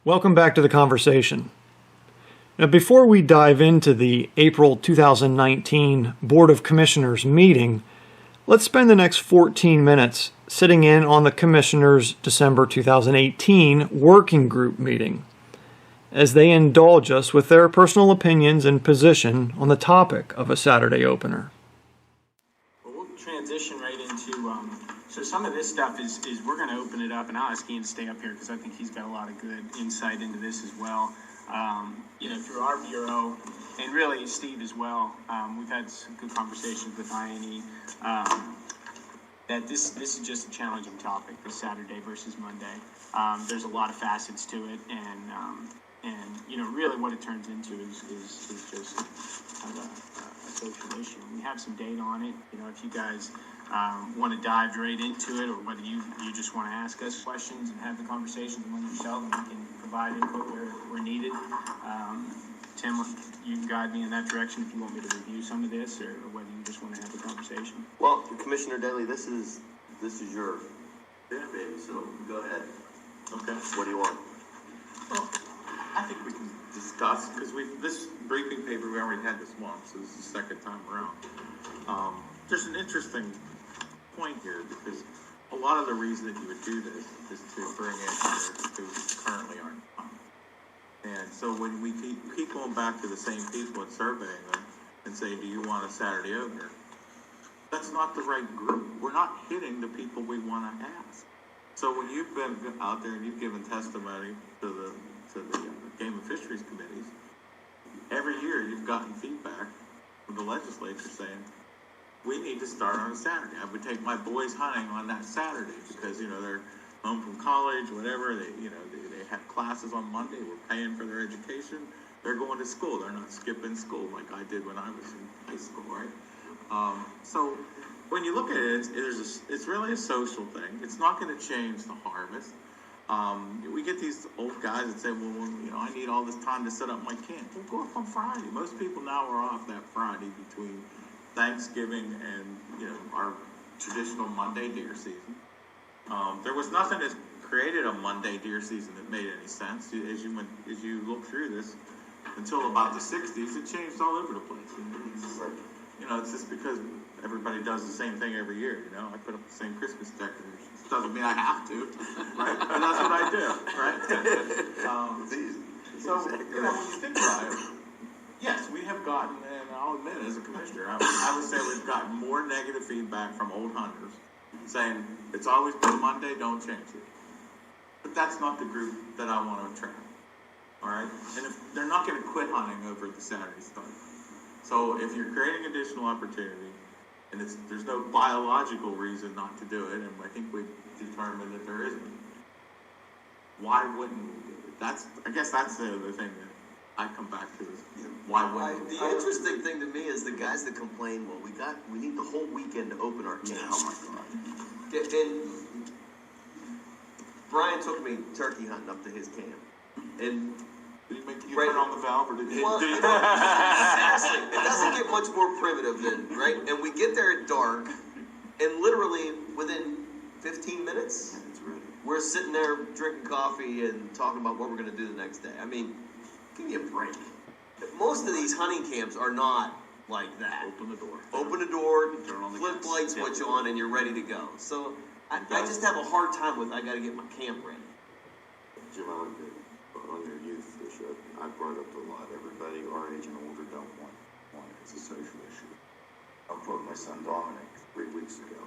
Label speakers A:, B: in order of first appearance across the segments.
A: Welcome back to the conversation. Now, before we dive into the April 2019 Board of Commissioners meeting, let's spend the next 14 minutes sitting in on the Commissioners' December 2018 Working Group meeting, as they indulge us with their personal opinions and position on the topic of a Saturday opener.
B: Well, we'll transition right into, so some of this stuff is we're going to open it up, and I'll ask Ian to stay up here because I think he's got a lot of good insight into this as well. Through our bureau, and really Steve as well, we've had some good conversations with INE, that this is just a challenging topic, this Saturday versus Monday. There's a lot of facets to it, and really what it turns into is just kind of a social issue. We have some data on it. If you guys want to dive right into it, or whether you just want to ask us questions and have the conversations among yourselves, and we can provide input where needed. Tim, you can guide me in that direction if you want me to review some of this, or whether you just want to have the conversation.
C: Well, Commissioner Daly, this is your baby, so go ahead.
D: Okay.
C: What do you want?
D: Well, I think we can discuss, because this briefing paper we already had this month, so this is the second time around. There's an interesting point here, because a lot of the reason that you would do this is to bring in who currently aren't. And so when we keep going back to the same people and surveying them and saying, do you want a Saturday opener? That's not the right group. We're not hitting the people we want to ask. So when you've been out there and you've given testimony to the Game and Fisheries committees, every year you've gotten feedback from the legislature saying, we need to start on a Saturday. I would take my boys hunting on that Saturday because, they're home from college, whatever. They have classes on Monday. We're paying for their education. They're going to school. They're not skipping school like I did when I was in high school, right? So when you look at it, it's really a social thing. It's not going to change the harvest. We get these old guys that say, well, I need all this time to set up my camp. Well, go up on Friday. Most people now are off that Friday between Thanksgiving and, our traditional Monday deer season. There was nothing that created a Monday deer season that made any sense. As you look through this, until about the 60s, it changed all over the place. It's just because everybody does the same thing every year. I put up the same Christmas decorations. Doesn't mean I have to, right? But that's what I do, right? So when you think about it, yes, we have gotten, and I'll admit as a commissioner, I would say we've gotten more negative feedback from old hunters saying it's always been Monday, don't change it. But that's not the group that I want to attract. All right? And if they're not going to quit hunting over the Saturday start. So if you're creating additional opportunity, and there's no biological reason not to do it, and I think we've determined that there isn't, why wouldn't we do it? I guess that's the thing that I come back to is, why wouldn't we?
C: The interesting thing to me is the guys that complain, well, we need the whole weekend to open our camps.
D: Oh my God.
C: And Brian took me turkey hunting up to his camp, and
D: did he make you turn on the valve, or did he?
C: Well, seriously, it doesn't get much more primitive than, right? And we get there at dark, and literally within 15 minutes, we're sitting there drinking coffee and talking about what we're going to do the next day. I mean, give me a break. Most of these hunting camps are not like that.
D: Open the door.
C: Open the door,
D: turn on the
C: flip
D: gas.
C: light switch on, and you're ready to go. So I just have a hard time with I got to get my camp ready.
E: Jim, on your youth issue, I brought up a lot. Everybody our age and older don't want it. It's a social issue. I quote my son Dominic 3 weeks ago.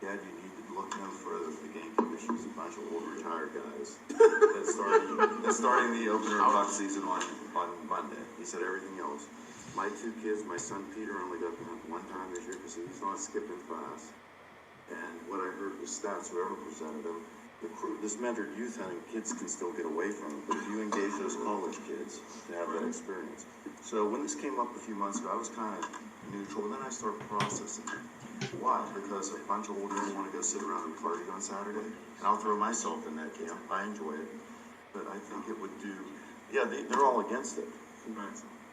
E: Dad, you need to look no further than the game commission's a bunch of old retired guys that's starting the opener buck season on Monday. He said everything else. My 2 kids, my son Peter only got to hunt 1 time this year because he's not skipping class. And what I heard was stats, whoever presented them, this mentored youth hunting, kids can still get away from it, but if you engage those college kids to have that experience. So when this came up a few months ago, I was kind of neutral, and then I started processing it. Why? Because a bunch of older men want to go sit around and party on Saturday, and I'll throw myself in that camp. I enjoy it, but I think it would do. Yeah, they're all against it,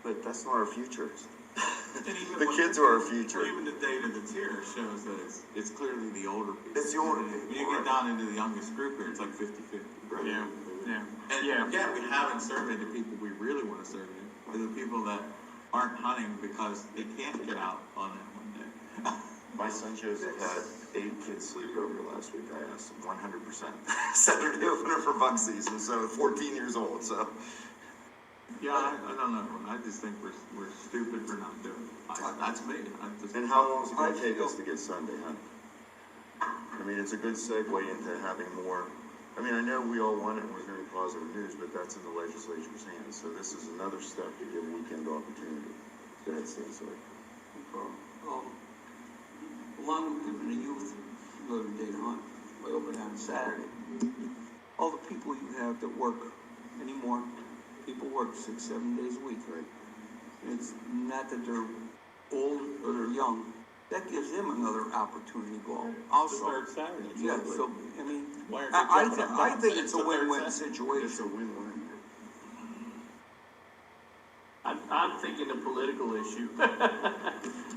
E: but that's not our future. The kids are our future.
D: Even the data that's here shows that it's clearly the older people.
E: It's the older people.
D: When you get down into the youngest group here, it's like 50-50.
E: Right.
D: Yeah.
B: Yeah.
D: And
B: Yeah.
D: again, we haven't surveyed the people we really want to survey, the people that aren't hunting because they can't get out on that one day.
E: My son Joseph had 8 kids sleep over last week. I asked him 100% Saturday opener for buck season, so 14 years old, so.
D: Yeah, I don't know. I just think we're stupid for not doing it. That's me.
E: And how long is it going to take us to get Sunday hunting? I mean, it's a good segue into having more. I mean, I know we all want it and we're hearing positive news, but that's in the legislature's hands. So this is another step to give weekend opportunity. Go ahead, Stacy.
F: Along with giving the youth another day to hunt, by opening on Saturday, all the people you have that work anymore, people work 6-7 days a week, right? It's not that they're old or they're young. That gives them another opportunity to go also.
D: The third Saturday.
F: Yeah, so, I mean,
D: Why aren't they jumping up
F: I think
D: dogs?
F: it's a
D: It's the third
F: win-win
D: Saturday.
F: situation.
E: It's a win-win.
G: I'm thinking the political issue.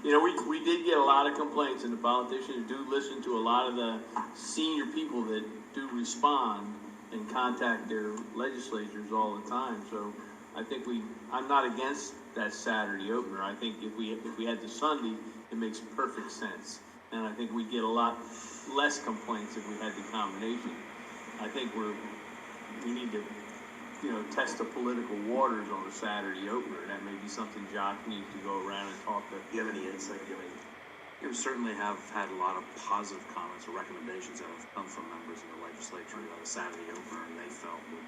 G: You know, we did get a lot of complaints, and the politicians do listen to a lot of the senior people that do respond and contact their legislatures all the time. So I think I'm not against that Saturday opener. I think if we had the Sunday, it makes perfect sense. And I think we'd get a lot less complaints if we had the combination. I think we need to, test the political waters on the Saturday opener. That may be something Jock needs to go around and talk to.
H: Do you have any insight? You certainly have had a lot of positive comments or recommendations that have come from members in the legislature about a Saturday opener, and they felt would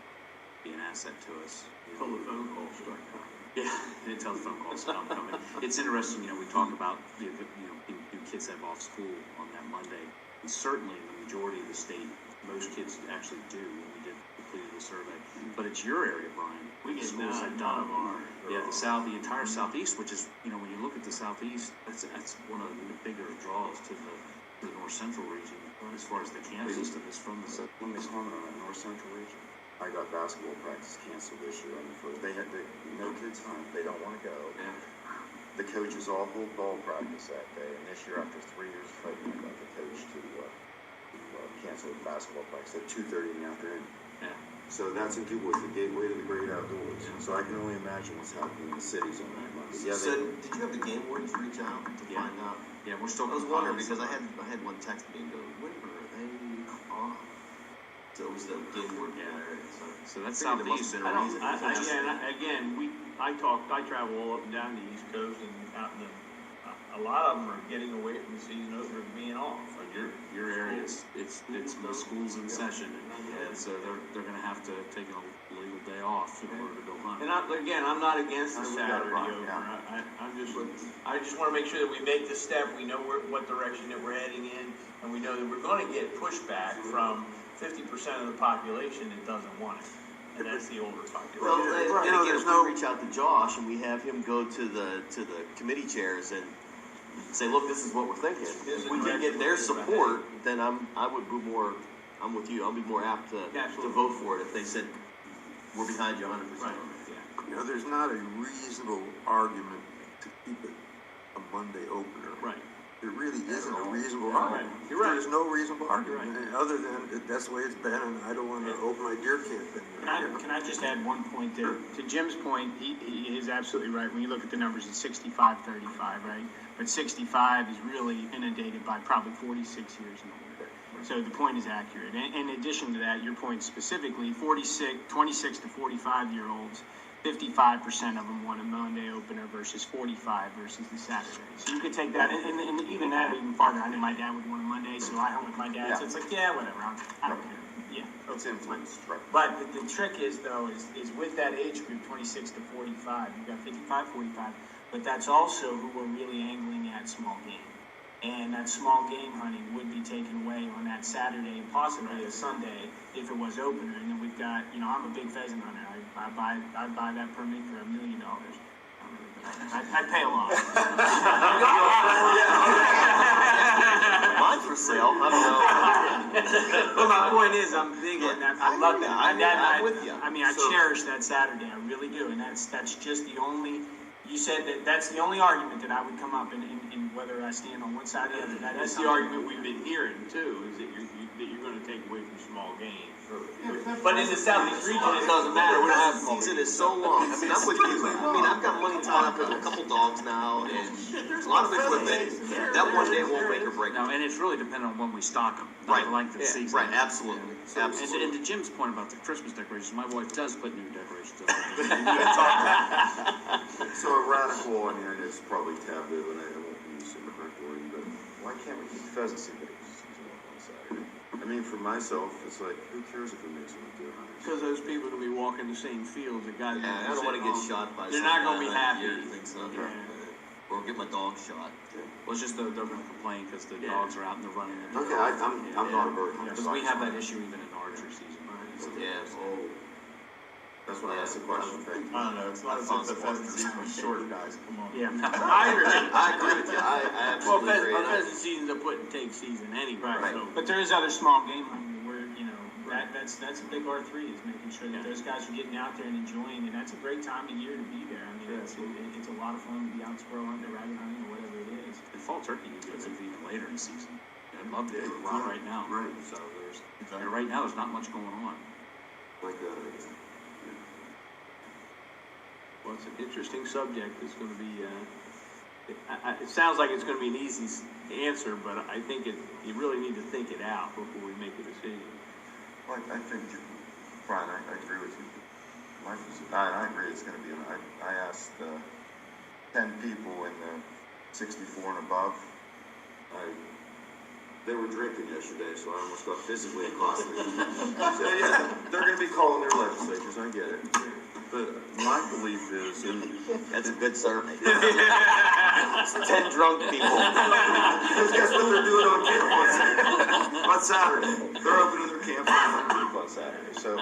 H: be an asset to us.
G: Pull the phone calls start coming.
H: Yeah, and telephone calls stop coming. It's interesting, we talk about do kids have off school on that Monday, and certainly in the majority of the state, most kids actually do when we completed the survey. But it's your area, Brian.
G: We get
H: schools that
G: none of
H: don't.
G: our.
H: Yeah, the entire southeast, which is, when you look at the southeast, that's one of the bigger draws to the north central region as far as the camp system is from the.
E: Let me comment on that north central region. I got basketball practice canceled this year on the first. They had no kids hunt. They don't want to go.
H: Yeah.
E: The coaches all hold ball practice that day, and this year, after 3 years of fighting, I got the coach to cancel the basketball practice at 2:30 in the afternoon.
H: Yeah.
E: So that's in keeping with the gateway to the great outdoors. So I can only imagine what's happening in the cities on that month. Yeah,
C: So, did you have the game wardens reach out to find out?
H: Yeah, we're still.
C: I was wondering because I had one text me and go, when are they off? So it was the game warden in that area.
H: So that's
C: Figured there must
H: southeast.
C: have been a reason.
G: I travel all up and down the East Coast and out in a lot of them are getting away from the season opener being off.
H: Like your area, it's the schools in session, and so they're going to have to take a legal day off in order to go hunt.
G: And I'm not against the
E: We got
G: Saturday
E: a problem,
G: opener. I just want to make sure that we make the step. We know what direction that we're heading in, and we know that we're going to get pushback from 50% of the population that doesn't want it, and that's the older population.
C: Well,
F: Right.
C: and again,
F: There's
C: if
F: no-
C: we reach out to Josh and we have him go to the committee chairs and say, look, this is what we're thinking. If we can get their support, then I'm with you. I'll be more apt to vote for it if they said we're behind you 100%.
G: Right. Yeah.
I: There's not a reasonable argument to keep it a Monday opener.
G: Right.
I: There really isn't a reasonable
G: You're right.
I: argument.
G: You're right.
I: There's no reasonable
G: You're
I: argument,
G: right.
I: other than that's the way it's been, and I don't want to open my deer camp anymore.
J: Can I just add one point there? To Jim's point, he is absolutely right. When you look at the numbers, it's 65-35, right? But 65 is really inundated by probably 46 years and older. So the point is accurate. And in addition to that, your point specifically, 26 to 45-year-olds, 55% of them want a Monday opener versus 45 versus the Saturday. So you could take that, and even that even farther. I know my dad would want a Monday, so I hunt with my dad. So it's like, yeah, whatever. I don't care. Yeah.
E: It's influenced, right?
J: But the trick is, though, is with that age group, 26 to 45, you've got 55, 45, but that's also who we're really angling at small game. And that small game hunting would be taken away on that Saturday and possibly a Sunday if it was opener. And then we've got, I'm a big pheasant hunter. I'd buy that permit for $1 million. I'd pay a lot.
C: Mine's for sale. I don't know.
J: Well, my point is, I'm big on that. I love that. My dad,
C: I'm with you.
J: I
C: So-
J: cherish that Saturday. I really do, and that's just the only. You said that's the only argument that I would come up and whether I stand on one side or the other.
G: That's the argument we've been hearing too, is that you're gonna take away from small game. But in the southeast region, it doesn't matter, we don't have small
C: Season
G: game.
C: is so long. I mean, I'm with you. I mean, I've got money tied up in a couple dogs now, and a lot of equipment. That one day won't make or break.
H: No, and it's really dependent on when we stock them,
C: Right.
H: not the length of the season.
C: Right, absolutely, absolutely.
H: And to Jim's point about the Christmas decorations, my wife does put new decorations up.
E: So a radical on here, and it's probably taboo, and I won't use the correct word, but why can't we keep pheasant season on Saturday? I mean, for myself, it's like, who cares if it makes them deer hunters?
G: Because those people are gonna be walking the same fields that guys.
C: Yeah, I don't want to get shot by.
G: They're not gonna be
C: some guy
G: happy.
C: here who thinks I'm-
G: Yeah.
C: Or get my dog shot.
H: Well, it's just that they're gonna complain because the
G: Yeah.
H: dogs are out and they're running into.
E: Okay, I'm not a bird hunter.
H: Because
E: so
H: we
E: I'm
H: have
E: fine.
H: that issue even in archery season.
C: Yeah.
E: Oh, that's why I asked the question, thank you.
D: I don't know, it's not as if the pheasant season was short, guys, come on.
J: Yeah.
G: I agree.
C: I agree with you. I
G: Well,
C: absolutely agree.
G: our pheasant season's a put and take season anyway,
J: Right.
G: so.
J: But there is other small game hunting where, you know, that's a big R3 is making sure that those guys are getting out there and enjoying, and that's a great time of year to be there. I mean, it's a lot of fun to be out squirrel hunting, rabbit hunting, or whatever it is.
H: And fall turkey, you get moved even later in season. I'd love to do a lot right now.
E: Right.
H: So right now, there's not much going on.
E: Like,
G: Well, it's an interesting subject. It's going to be. It sounds like it's going to be an easy answer, but I think you really need to think it out before we make a decision.
E: Well, I think, Brian, I agree with you. I agree it's going to be, I asked 10 people in the 64 and above. They were drinking yesterday, so I almost got physically accosted. So, yeah, they're going to be calling their legislatures, I get it. But my belief is,
C: That's a good survey. 10 drunk people.
E: because guess what they're doing on camp on Saturday? They're opening their camp on Saturday. So,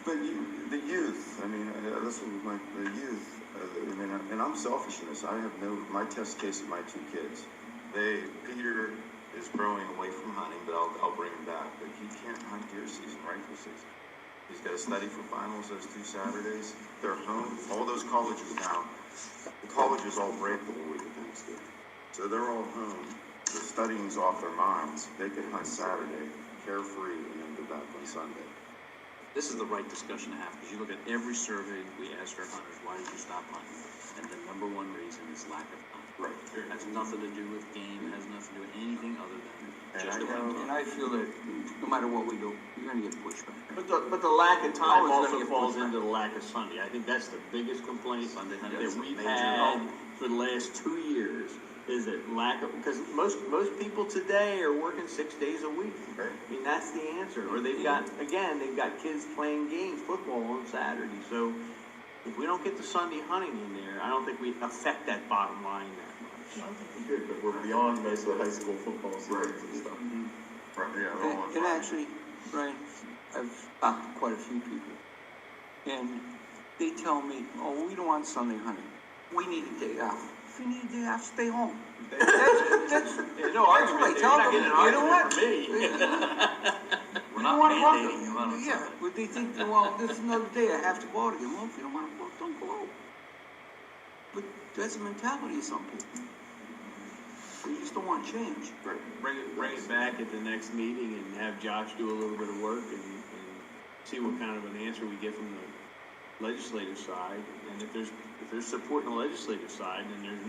E: but the youth, I mean, this was the youth, I mean, and I'm selfish in this. I have my test case of my 2 kids. Peter is growing away from hunting, but I'll bring him back. But he can't hunt deer season, rifle season. He's got to study for finals those 2 Saturdays. They're home. All those colleges now, the colleges all break the whole week of Thanksgiving. So they're all home. The studying's off their minds. They can hunt Saturday, carefree, and then go back on Sunday.
H: This is the right discussion to have, because you look at every survey we ask our hunters, why did you stop hunting? And the number one reason is lack of time.
E: Right.
H: It has nothing to do with game, it has nothing to do with anything other than just
E: And
H: about
F: And I feel that no matter what we do, you're gonna get pushback.
G: But the lack of time
F: Always
G: also
F: gonna get
G: falls
F: pushback.
G: into the lack of Sunday. I think that's the biggest complaint
H: Sunday
G: that
H: hunting is a
G: we've
H: major
G: had for the last 2 years. Is that lack of, because most people today are working 6 days a week.
E: Right.
G: I mean, that's the answer. Or they've got kids playing games, football on Saturday. So if we don't get the Sunday hunting in there, I don't think we affect that bottom line that much.
D: Good, but we're beyond most of the high school football seasons and stuff.
E: Right, yeah, they're all on
F: And
E: fire.
F: actually, Brian, I've talked to quite a few people, and they tell me, oh, we don't want Sunday hunting. We need a day off. If you need a day off, stay home. That's
G: There's no
F: that's what I
G: argument there.
F: tell
G: You're not
F: them.
G: getting an
F: You know
G: argument
F: what?
G: from me.
H: we're
F: You
H: not
F: wanna work?
H: mandating you on
F: Yeah, but they think, well, this is another day, I have to go out again. Well, if you don't want to go out, don't go out. But that's the mentality of some people. They just don't want change.
G: Bring it back at the next meeting and have Josh do a little bit of work and see what kind of an answer we get from the legislative side. And if there's support on the legislative side, then there's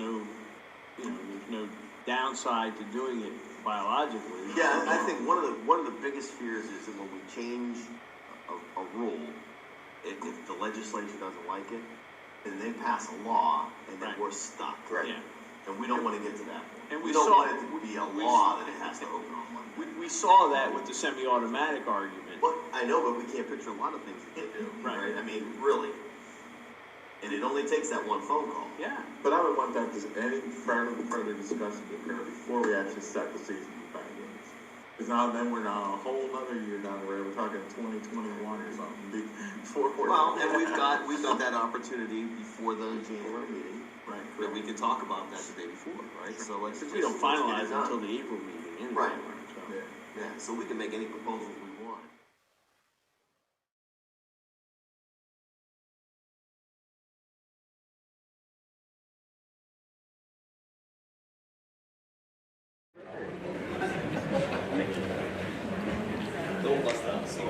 G: no downside to doing it biologically.
C: Yeah, I think one of the biggest fears is that when we change a rule, if the legislature doesn't like it, then they pass a law and then
G: Right.
C: we're stuck.
E: Right.
G: Yeah.
C: And we don't want to get to that point.
G: And
C: we
G: we
C: don't
G: saw-
C: want it to be a law that it has to open on Monday.
G: We saw that with the semi-automatic argument.
C: Well, I know, but we can't picture a lot of things that they do,
G: Right.
C: right? I mean, really. And it only takes that one phone call.
G: Yeah.
D: But I would want that any further discussion to occur before we actually set the season for back games. Because now then we're now a whole other year down the road, we're talking 2021 or something. Before
C: Well, and we've got that opportunity before the January meeting,
G: Right.
C: that we can talk about that the day before, right? So let's.
G: Because we don't
C: let's get it
G: finalize
C: done.
G: until the April meeting anyway.
C: Right.
G: So.
C: Yeah, so we can make any proposals we
K: I'm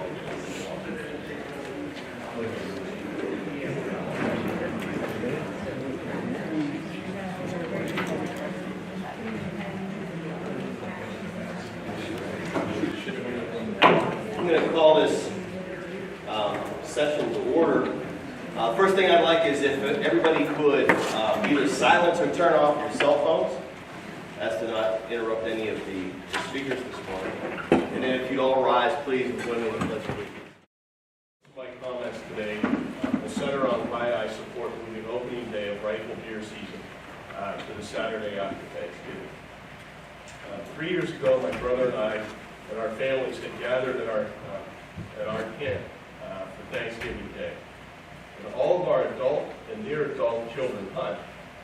K: going to call this session to order. First thing I'd like is if everybody could either silence or turn off your cell phones, as to not interrupt any of the speakers this morning. And then if you'd all rise, please, and join me in the pledge of allegiance. My comments today will center on why I support moving opening day of rifle deer season to the Saturday after Thanksgiving. 3 years ago, my brother and I and our families had gathered at our tent for Thanksgiving Day. And all of our adult and near adult children hunt,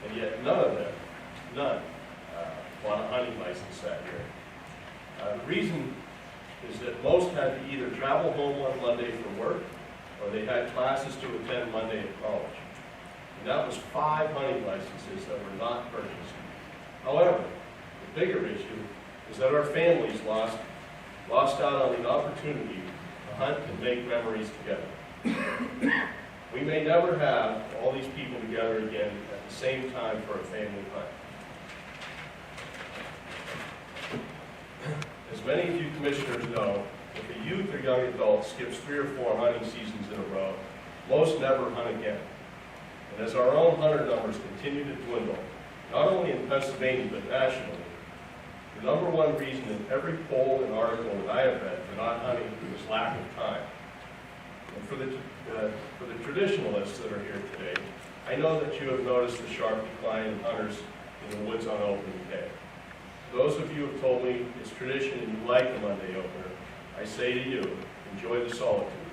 K: and yet none of them, bought a hunting license that year. The reason is that most had to either travel home on Monday from work, or they had classes to attend Monday at college. And that was 5 hunting licenses that were not purchased. However, the bigger issue is that our families lost out on the opportunity to hunt and make memories together. We may never have all these people together again at the same time for a family hunt. As many of you commissioners know, if a youth or young adult skips 3 or 4 hunting seasons in a row, most never hunt again. And as our own hunter numbers continue to dwindle, not only in Pennsylvania but nationally, the #1 reason in every poll and article that I have read for not hunting is lack of time. And for the traditionalists that are here today, I know that you have noticed the sharp decline in hunters in the woods on opening day. Those of you who have told me it's tradition and you like the Monday opener, I say to you, enjoy the solitude.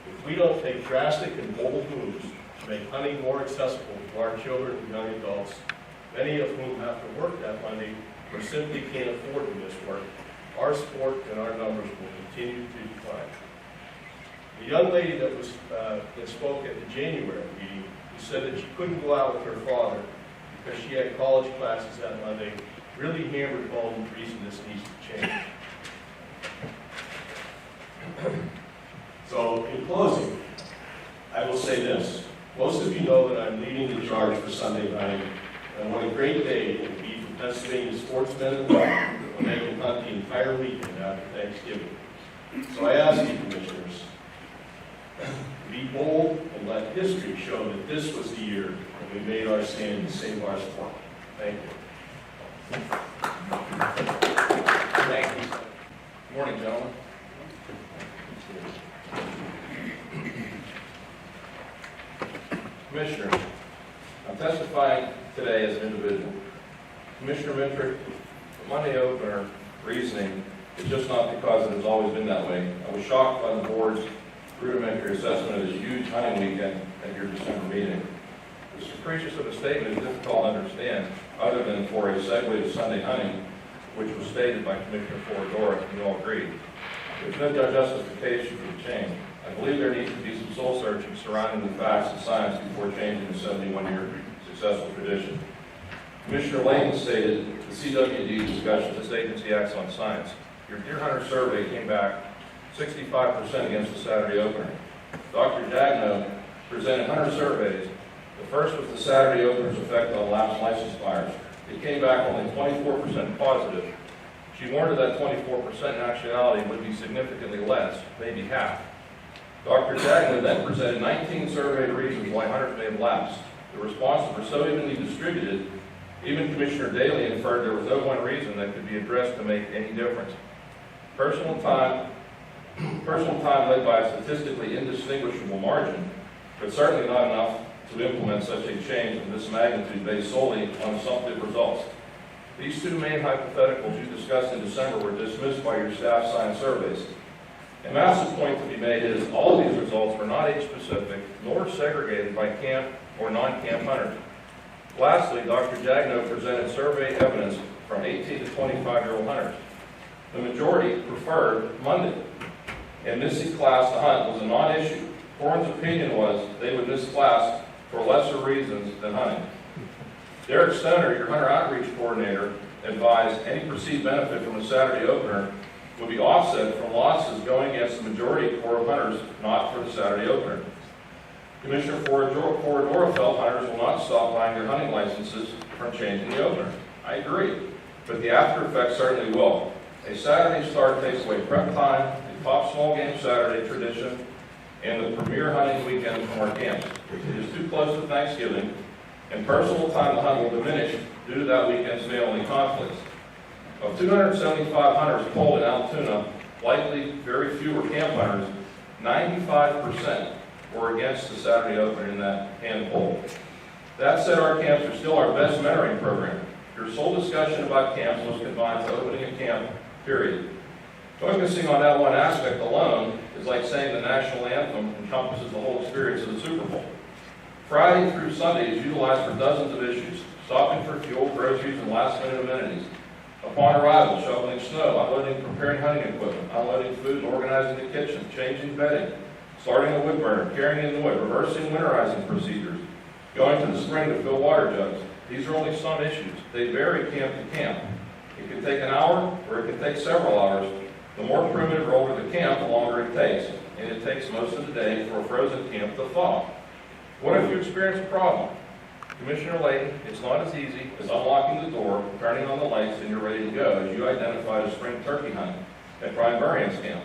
K: If we don't take drastic and bold moves to make hunting more accessible to our children and young adults, many of whom have to work that Monday or simply can't afford to miss work, our sport and our numbers will continue to decline. The young lady that spoke at the January meeting, who said that she couldn't go out with her father because she had college classes that Monday, really hammered home the reason this needs to change. So, in closing, I will say this. Most of you know that I'm leading the charge for Sunday hunting, and what a great day it will be for Pennsylvania sportsmen and women when they can hunt the entire weekend after Thanksgiving. So I ask you, commissioners, be bold and let history show that this was the year when we made our stand to save our sport. Thank you.
L: Thank you. Good morning, gentlemen. Commissioners, I'm testifying today as an individual. Commissioner Mintrick, the Monday opener reasoning is just not because it has always been that way. I was shocked by the board's rudimentary assessment of this huge hunting weekend at your December meeting. As capricious of a statement is difficult to understand, other than for a segue to Sunday hunting, which was stated by Commissioner Foradora, and you all agreed. There's no justification for the change. I believe there needs to be some soul searching surrounding the facts and science before changing the 71-year successful tradition. Commissioner Lane stated the CWD discussion, this agency acts on science. Your deer hunter survey came back 65% against the Saturday opener. Dr. Jagno presented hunter surveys. The first was the Saturday opener's effect on lapsed license buyers. It came back only 24% positive. She warned that 24% in actuality would be significantly less, maybe half. Dr. Jagno then presented 19 surveyed reasons why hunters may have lapsed. The responses were so evenly distributed, even Commissioner Daly inferred there was no one reason that could be addressed to make any difference. Personal time led by a statistically indistinguishable margin, but certainly not enough to implement such a change of this magnitude based solely on assumptive results. These 2 main hypotheticals you discussed in December were dismissed by your staff signed surveys. A massive point to be made is all of these results were not age-specific, nor segregated by camp or non-camp hunters. Lastly, Dr. Jagno presented survey evidence from 18 to 25-year-old hunters. The majority preferred Monday, and missing class to hunt was a non-issue. Corin's opinion was they would miss class for lesser reasons than hunting. Derek Stoner, your hunter outreach coordinator, advised any perceived benefit from the Saturday opener would be offset from losses going against the majority Corps of Hunters, not for the Saturday opener. Commissioner Foradora felt hunters will not stop buying their hunting licenses from changing the opener. I agree, but the after effect certainly will. A Saturday start takes away prep time, the top small game Saturday tradition, and the premier hunting weekend from our camps. It is too close to Thanksgiving, and personal time to hunt will diminish due to that weekend's family conflicts. Of 275 hunters polled in Altoona, likely very few were camp hunters, 95% were against the Saturday opener in that hand poll. That said, our camps are still our best mentoring program. Your sole discussion about camps was confined to opening a camp, period. Focusing on that one aspect alone is like saying the national anthem encompasses the whole experience of the Super Bowl. Friday through Sunday is utilized for dozens of issues, stopping for fuel, groceries, and last-minute amenities. Upon arrival, shoveling snow, unloading, preparing hunting equipment, unloading food, and organizing the kitchen, changing bedding, starting a wood burner, carrying in the wood, reversing winterizing procedures, going to the spring to fill water jugs. These are only some issues. They vary camp to camp. It can take an hour, or it can take several hours. The more primitive or older the camp, the longer it takes, and it takes most of the day for a frozen camp to thaw. What if you experience a problem? Commissioner Layton, it's not as easy as unlocking the door, turning on the lights, and you're ready to go, as you identified a spring turkey hunt at Prime Burrian's camp.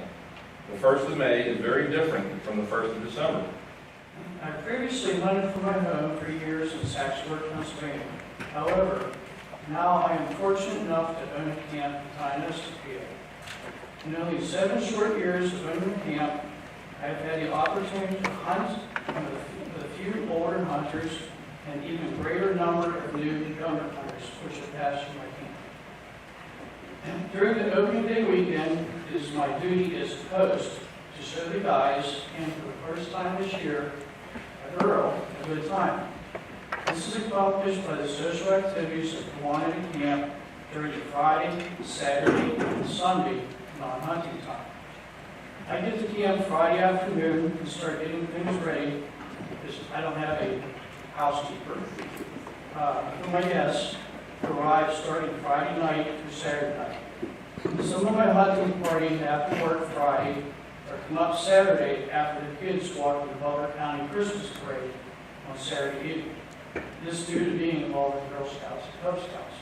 L: The 1st of May is very different from the 1st of December.
M: I previously hunted from my home for years in Saxford, Pennsylvania. However, now I am fortunate enough to own a camp in NCPA. In only 7 short years of owning a camp, I have had the opportunity to hunt with a few older hunters and even greater number of new and younger hunters, which have passed through my camp. During the opening day weekend, it is my duty as a host to show the guys, and for the first time this year, a girl, a good time. This is accomplished by the social activities that go on at camp during the Friday, Saturday, and Sunday non-hunting time. I get to camp Friday afternoon and start getting things ready because I don't have a housekeeper. For my guests arrive starting Friday night through Saturday night. Some of my hunting party after work Friday or come up Saturday after the kids walk the Butler County Christmas parade on Saturday evening. This is due to being involved with Girl Scouts and Cub Scouts.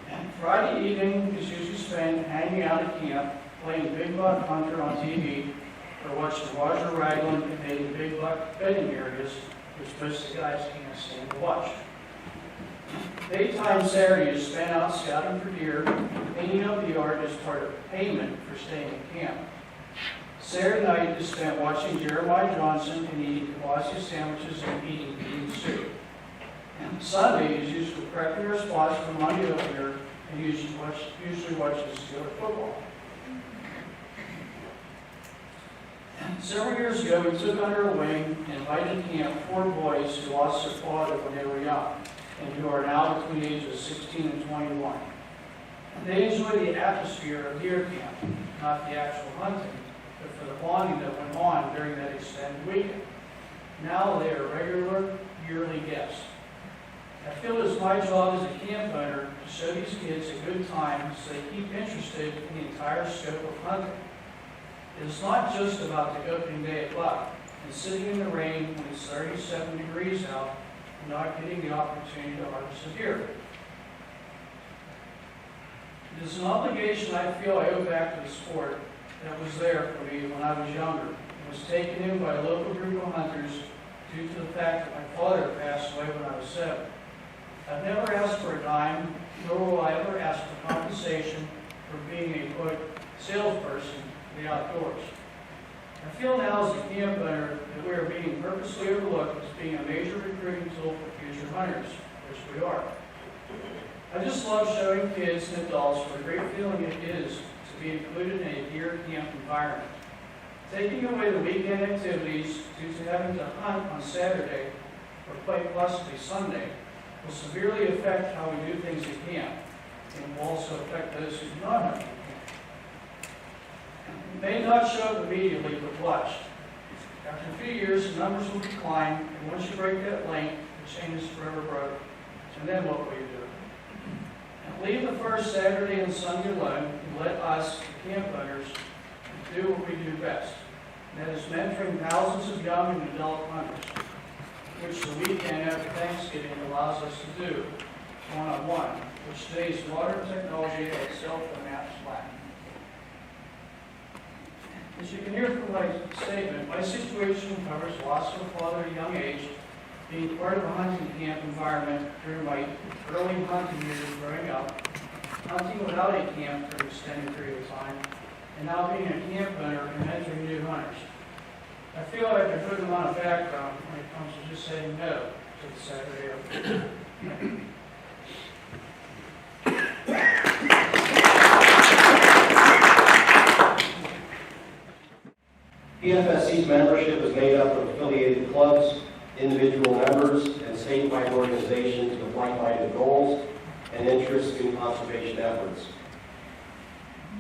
M: And Friday evening is usually spent hanging out at camp, playing Big Buck Hunter on TV, or watching Roger Ragland invading big buck bedding areas, which most of the guys can't stand to watch. Daytime Saturday is spent out scouting for deer, cleaning up the yard as part of payment for staying at camp. Saturday night is spent watching Jeremiah Johnson and eating Kibasi sandwiches and eating bean soup. And Sunday is usually prepping our spots for Monday opener and usually watches Steeler football. And several years ago, we took under our wing and invited to camp 4 boys who lost their father when they were young and who are now between the ages of 16 and 21. And they enjoy the atmosphere of deer camp, not the actual hunting, but for the bonding that went on during that extended weekend. Now they are regular yearly guests. I feel it's my job as a camp owner to show these kids a good time so they keep interested in the entire scope of hunting. It is not just about the opening day at Buck and sitting in the rain when it's 37 degrees out and not getting the opportunity to harvest a deer. It is an obligation I feel I owe back to the sport that was there for me when I was younger and was taken in by a local group of hunters due to the fact that my father passed away when I was 7. I've never asked for a dime, nor will I ever ask for compensation for being a, quote, salesperson in the outdoors. I feel now as a camp owner that we are being purposely overlooked as being a major recruiting tool for future hunters, which we are. I just love showing kids and adults what a great feeling it is to be included in a deer camp environment. Taking away the weekend activities due to having to hunt on Saturday, or quite possibly Sunday, will severely affect how we do things at camp, and will also affect those who do not hunt at camp. It may not show up immediately, but watch. After a few years, the numbers will decline, and once you break that link, the chain is forever broken. And then what will you do? Leave the first Saturday and Sunday alone and let us, the camp owners, do what we do best. And that is mentoring thousands of young and adult hunters, which the weekend after Thanksgiving allows us to do one-on-one, which today's modern technology has cell phone apps lack. As you can hear from my statement, my situation covers loss of a father at a young age, being part of a hunting camp environment during my early hunting years growing up, hunting without a camp for an extended period of time, and now being a camp owner and mentoring new hunters. I feel like I can put them on a background when it comes to just saying no to the Saturday opening.
K: PFSC's membership is made up of affiliated clubs, individual members, and statewide organizations with like-minded goals and interests in conservation efforts.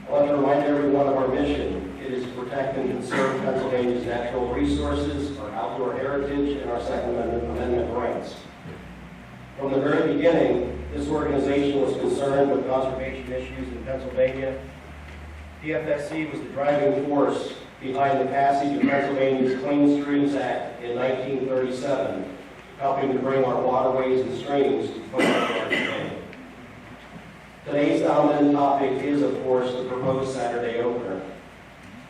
K: I want to remind everyone of our mission. It is to protect and conserve Pennsylvania's natural resources, our outdoor heritage, and our Second Amendment rights. From the very beginning, this organization was concerned with conservation issues in Pennsylvania. PFSC was the driving force behind the passage of Pennsylvania's Clean Streams Act in 1937, helping to bring our waterways and streams to the point where they are today. Today's dominant topic is, of course, the proposed Saturday opener.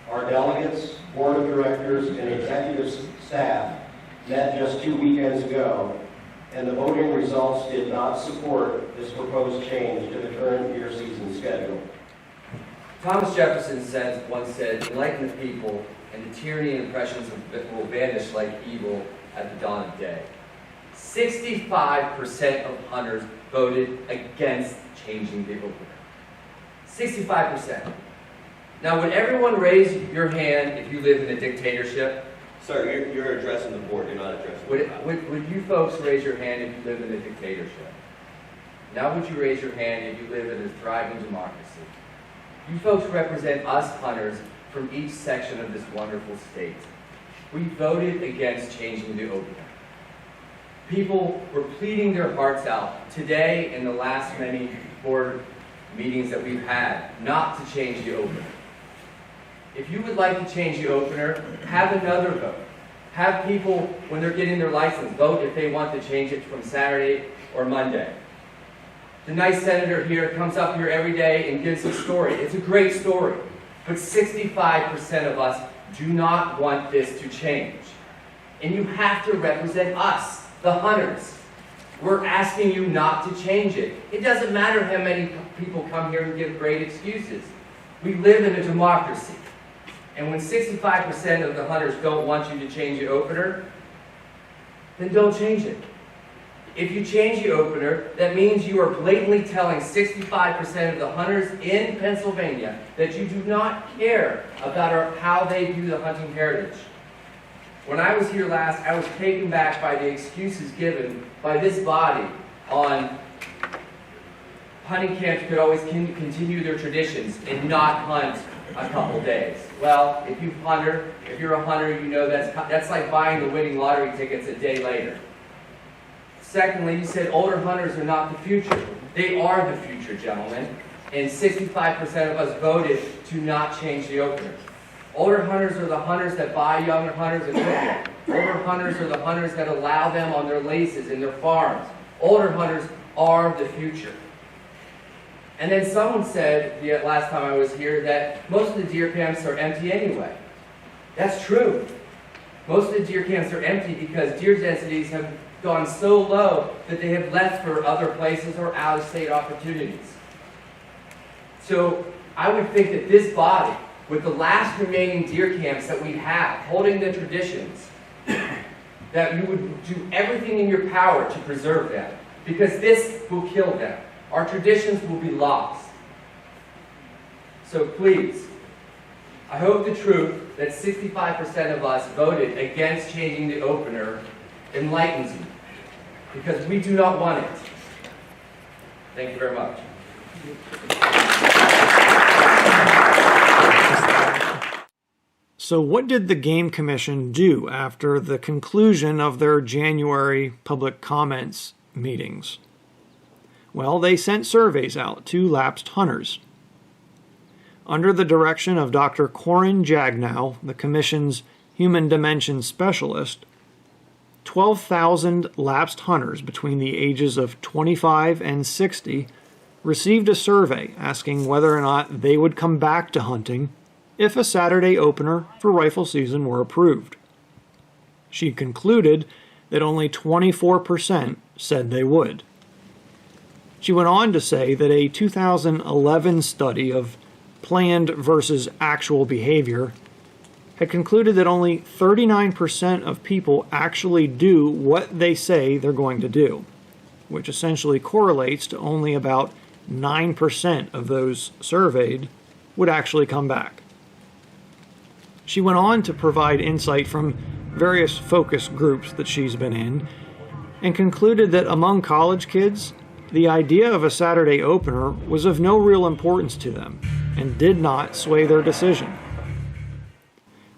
K: Our delegates, board of directors, and executive staff met just 2 weekends ago, and the voting results did not support this proposed change to the current year season schedule.
N: Thomas Jefferson once said, "Enlighten the people, and the tyranny and oppressions will vanish like evil at the dawn of day." 65% of hunters voted against changing the opener. 65%. Now, would everyone raise your hand if you live in a dictatorship?
K: Sir, you're addressing the board, you're not addressing the board.
N: Would you folks raise your hand if you live in a dictatorship? Now would you raise your hand if you live in a thriving democracy? You folks represent us hunters from each section of this wonderful state. We voted against changing the opener. People were pleading their hearts out today and the last many board meetings that we've had not to change the opener. If you would like to change the opener, have another vote. Have people, when they're getting their license, vote if they want to change it from Saturday or Monday. The nice senator here comes up here every day and gives a story. It's a great story. But 65% of us do not want this to change. And you have to represent us, the hunters. We're asking you not to change it. It doesn't matter how many people come here and give great excuses. We live in a democracy. And when 65% of the hunters don't want you to change the opener, then don't change it. If you change the opener, that means you are blatantly telling 65% of the hunters in Pennsylvania that you do not care about how they view the hunting heritage. When I was here last, I was taken back by the excuses given by this body on hunting camps could always continue their traditions and not hunt a couple days. Well, if you're a hunter, you know that's like buying the winning lottery tickets a day later. Secondly, you said older hunters are not the future. They are the future, gentlemen. And 65% of us voted to not change the opener. Older hunters are the hunters that buy younger hunters equipment. Older hunters are the hunters that allow them on their leases in their farms. Older hunters are the future. And then someone said, the last time I was here, that most of the deer camps are empty anyway. That's true. Most of the deer camps are empty because deer densities have gone so low that they have left for other places or out-of-state opportunities. So I would think that this body, with the last remaining deer camps that we have, holding the traditions, that you would do everything in your power to preserve them, because this will kill them. Our traditions will be lost. So please, I hope the truth that 65% of us voted against changing the opener enlightens you, because we do not want it. Thank you very much.
A: So what did the Game Commission do after the conclusion of their January public comments meetings? Well, they sent surveys out to lapsed hunters. Under the direction of Dr. Corin Jagnow, the Commission's Human Dimension Specialist, 12,000 lapsed hunters between the ages of 25 and 60 received a survey asking whether or not they would come back to hunting if a Saturday opener for rifle season were approved. She concluded that only 24% said they would. She went on to say that a 2011 study of planned versus actual behavior had concluded that only 39% of people actually do what they say they're going to do, which essentially correlates to only about 9% of those surveyed would actually come back. She went on to provide insight from various focus groups that she's been in and concluded that among college kids, the idea of a Saturday opener was of no real importance to them and did not sway their decision.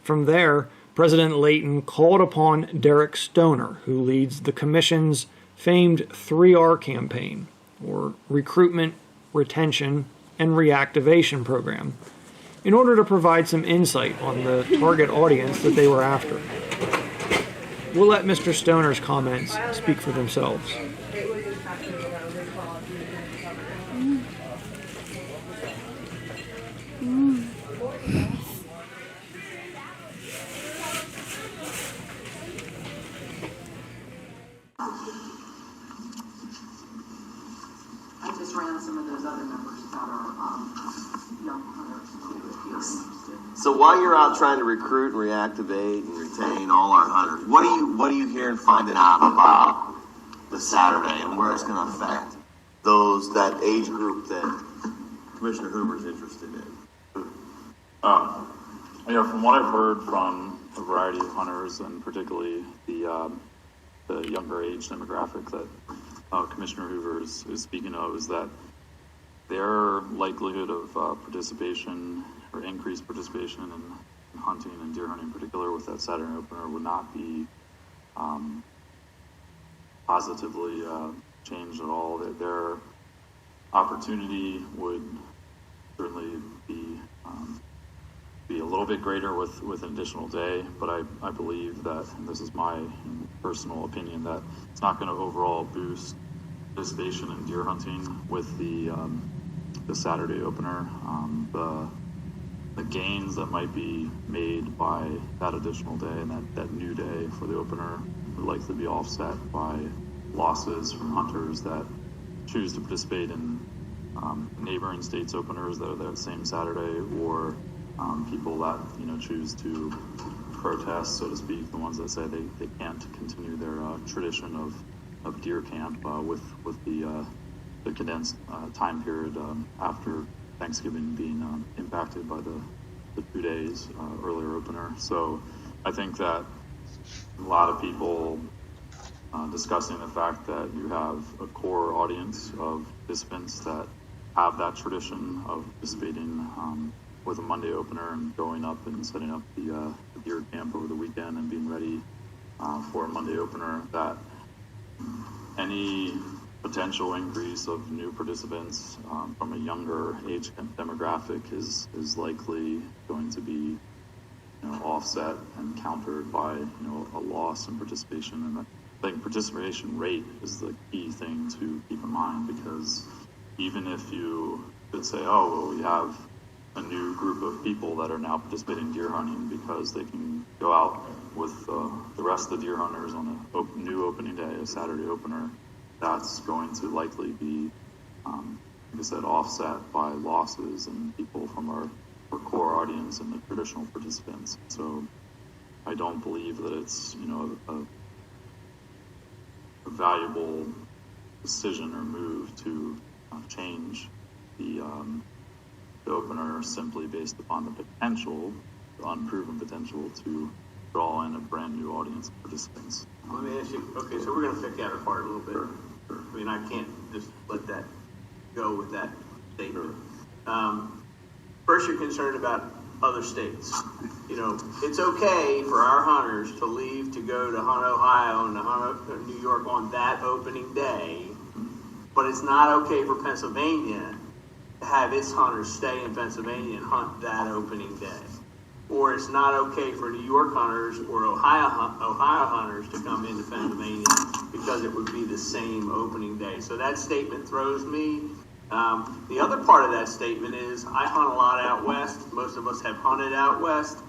A: From there, President Layton called upon Derek Stoner, who leads the Commission's famed 3R campaign, or Recruitment, Retention, and Reactivation Program, in order to provide some insight on the target audience that they were after. We'll let Mr. Stoner's comments speak for themselves.
O: I just ran some of those other numbers that are young hunters if you're interested.
C: So while you're out trying to recruit and reactivate and retain all our hunters, what are you hearing, finding out about the Saturday and where it's going to affect that age group that Commissioner Hoover's interested in?
P: From what I've heard from a variety of hunters, and particularly the younger age demographic that Commissioner Hoover is speaking of, is that their likelihood of participation or increased participation in hunting and deer hunting in particular with that Saturday opener would not be positively changed at all. That their opportunity would certainly be a little bit greater with an additional day, but I believe that, and this is my personal opinion, that it's not going to overall boost participation in deer hunting with the Saturday opener. The gains that might be made by that additional day and that new day for the opener would likely be offset by losses from hunters that choose to participate in neighboring states openers that are that same Saturday, or people that choose to protest, so to speak, the ones that say they can't continue their tradition of deer camp with the condensed time period after Thanksgiving being impacted by the 2 days earlier opener. So I think that a lot of people discussing the fact that you have a core audience of participants that have that tradition of participating with a Monday opener and going up and setting up the deer camp over the weekend and being ready for a Monday opener, that any potential increase of new participants from a younger age demographic is likely going to be offset and countered by a loss in participation. And I think participation rate is the key thing to keep in mind, because even if you could say, oh, well, we have a new group of people that are now participating in deer hunting because they can go out with the rest of the deer hunters on a new opening day, a Saturday opener, that's going to likely be, like I said, offset by losses and people from our core audience and the traditional participants. So I don't believe that it's a valuable decision or move to change the opener simply based upon the potential, the unproven potential, to draw in a brand new audience of participants.
G: Let me ask you, okay, so we're going to pick that apart a little bit.
P: Sure.
G: I mean, I can't just let that go with that statement. First, you're concerned about other states. It's okay for our hunters to leave to go to hunt Ohio and to hunt New York on that opening day, but it's not okay for Pennsylvania to have its hunters stay in Pennsylvania and hunt that opening day. Or it's not okay for New York hunters or Ohio hunters to come into Pennsylvania because it would be the same opening day. So that statement throws me. The other part of that statement is I hunt a lot out west. Most of us have hunted out west.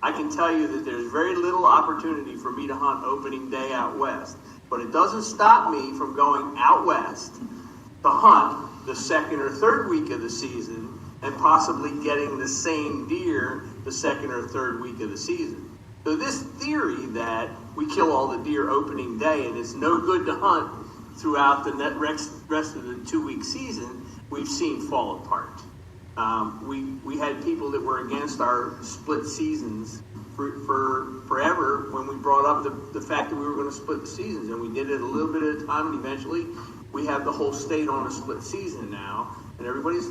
G: I can tell you that there's very little opportunity for me to hunt opening day out west. But it doesn't stop me from going out west to hunt the second or third week of the season and possibly getting the same deer the second or third week of the season. So this theory that we kill all the deer opening day and it's no good to hunt throughout the rest of the 2-week season, we've seen fall apart. We had people that were against our split seasons for forever when we brought up the fact that we were going to split the seasons, and we did it a little bit at a time, and eventually we have the whole state on a split season now, and everybody's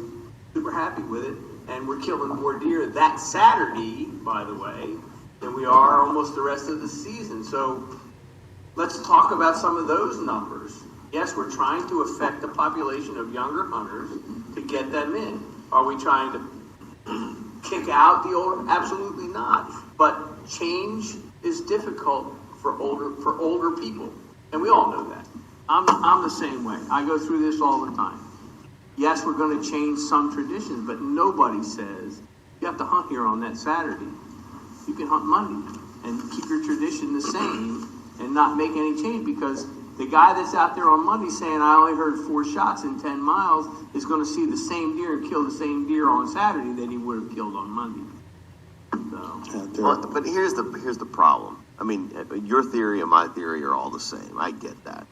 G: super happy with it, and we're killing more deer that Saturday, by the way, than we are almost the rest of the season. So let's talk about some of those numbers. Yes, we're trying to affect the population of younger hunters to get them in. Are we trying to kick out the older? Absolutely not. But change is difficult for older people, and we all know that. I'm the same way. I go through this all the time. Yes, we're going to change some traditions, but nobody says you have to hunt here on that Saturday. You can hunt Monday and keep your tradition the same and not make any change, because the guy that's out there on Monday saying, I only heard 4 shots in 10 miles, is going to see the same deer and kill the same deer on Saturday that he would have killed on Monday. So.
C: But here's the problem. I mean, your theory and my theory are all the same. I get that.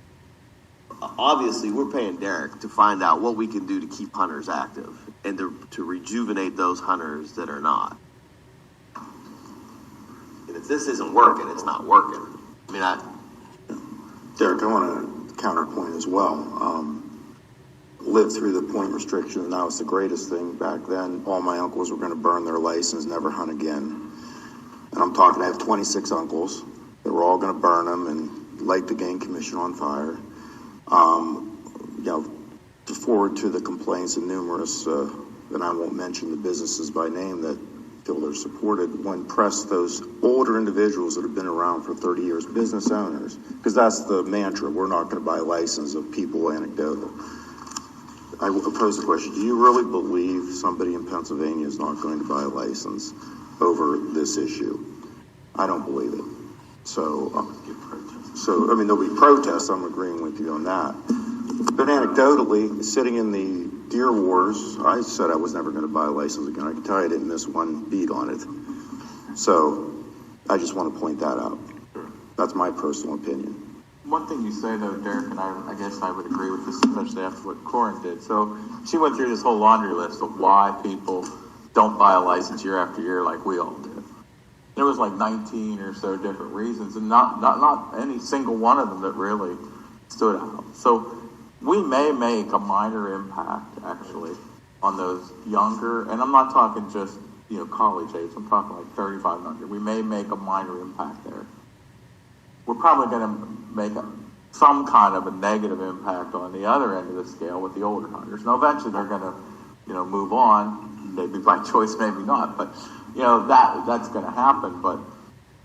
C: Obviously, we're paying Derek to find out what we can do to keep hunters active and to rejuvenate those hunters that are not. And if this isn't working, it's not working. I mean,
E: Derek, I want to counterpoint as well. Lived through the point restriction, and that was the greatest thing back then. All my uncles were going to burn their license, never hunt again. And I'm talking, I have 26 uncles. They were all going to burn them and light the game commission on fire. To forward to the complaints of numerous, and I won't mention the businesses by name that feel they're supported, when pressed those older individuals that have been around for 30 years, business owners, because that's the mantra, we're not going to buy a license of people anecdotal. I will pose the question, do you really believe somebody in Pennsylvania is not going to buy a license over this issue? I don't believe it. So I mean, there'll be protests, I'm agreeing with you on that. But anecdotally, sitting in the deer wars, I said I was never going to buy a license again. I can tell you I didn't miss one beat on it. So I just want to point that out. That's my personal opinion.
D: One thing you say, though, Derek, and I guess I would agree with this, especially after what Corin did. So she went through this whole laundry list of why people don't buy a license year after year like we all did. There was like 19 or so different reasons, and not any single one of them that really stood out. So we may make a minor impact, actually, on those younger, and I'm not talking just, college age, I'm talking like 35 and under. We may make a minor impact there. We're probably going to make some kind of a negative impact on the other end of the scale with the older hunters. Now, eventually they're going to, move on, maybe by choice, maybe not, but, that's going to happen. But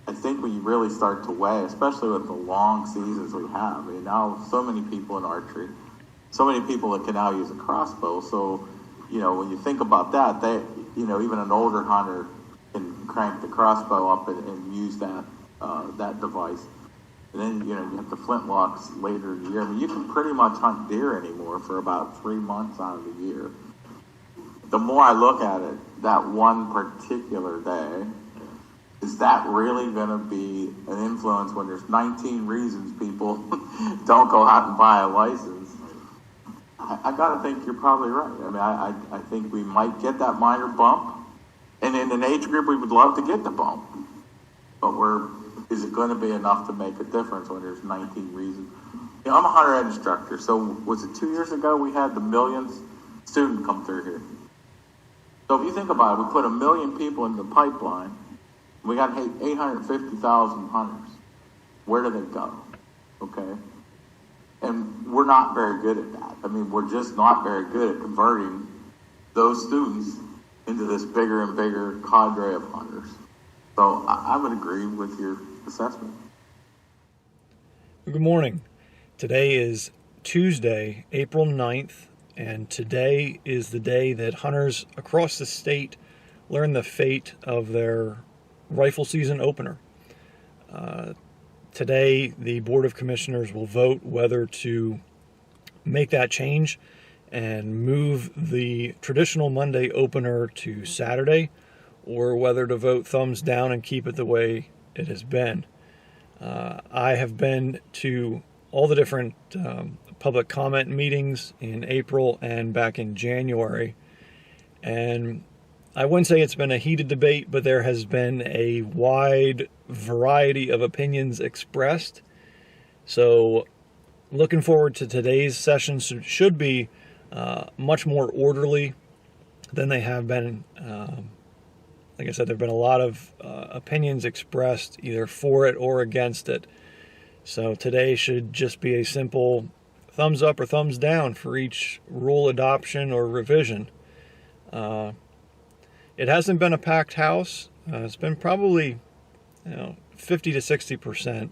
D: I think when you really start to weigh, especially with the long seasons we have, I mean, now so many people in archery, so many people that can now use a crossbow. So, when you think about that, they, even an older hunter can crank the crossbow up and use that device. And then, you have the flintlocks later in the year. I mean, you can pretty much hunt deer anymore for about 3 months out of the year. The more I look at it, that one particular day, is that really going to be an influence when there's 19 reasons people don't go out and buy a license? I got to think you're probably right. I mean, I think we might get that minor bump. And in an age group, we would love to get the bump. But is it going to be enough to make a difference when there's 19 reasons? I'm a hunter ed instructor, so was it 2 years ago we had the millionth student come through here? So if you think about it, we put 1 million people in the pipeline, we got 850,000 hunters. Where do they go? Okay?
E: And we're not very good at that. I mean, we're just not very good at converting those students into this bigger and bigger cadre of hunters. So I would agree with your assessment.
A: Good morning. Today is Tuesday, April 9th, and today is the day that hunters across the state learn the fate of their rifle season opener. Today, the Board of Commissioners will vote whether to make that change and move the traditional Monday opener to Saturday, or whether to vote thumbs down and keep it the way it has been. I have been to all the different public comment meetings in April and back in January, and I wouldn't say it's been a heated debate, but there has been a wide variety of opinions expressed. So looking forward to today's session. Should be much more orderly than they have been. Like I said, there have been a lot of opinions expressed either for it or against it. So today should just be a simple thumbs up or thumbs down for each rule adoption or revision. It hasn't been a packed house. It's been probably 50 to 60%.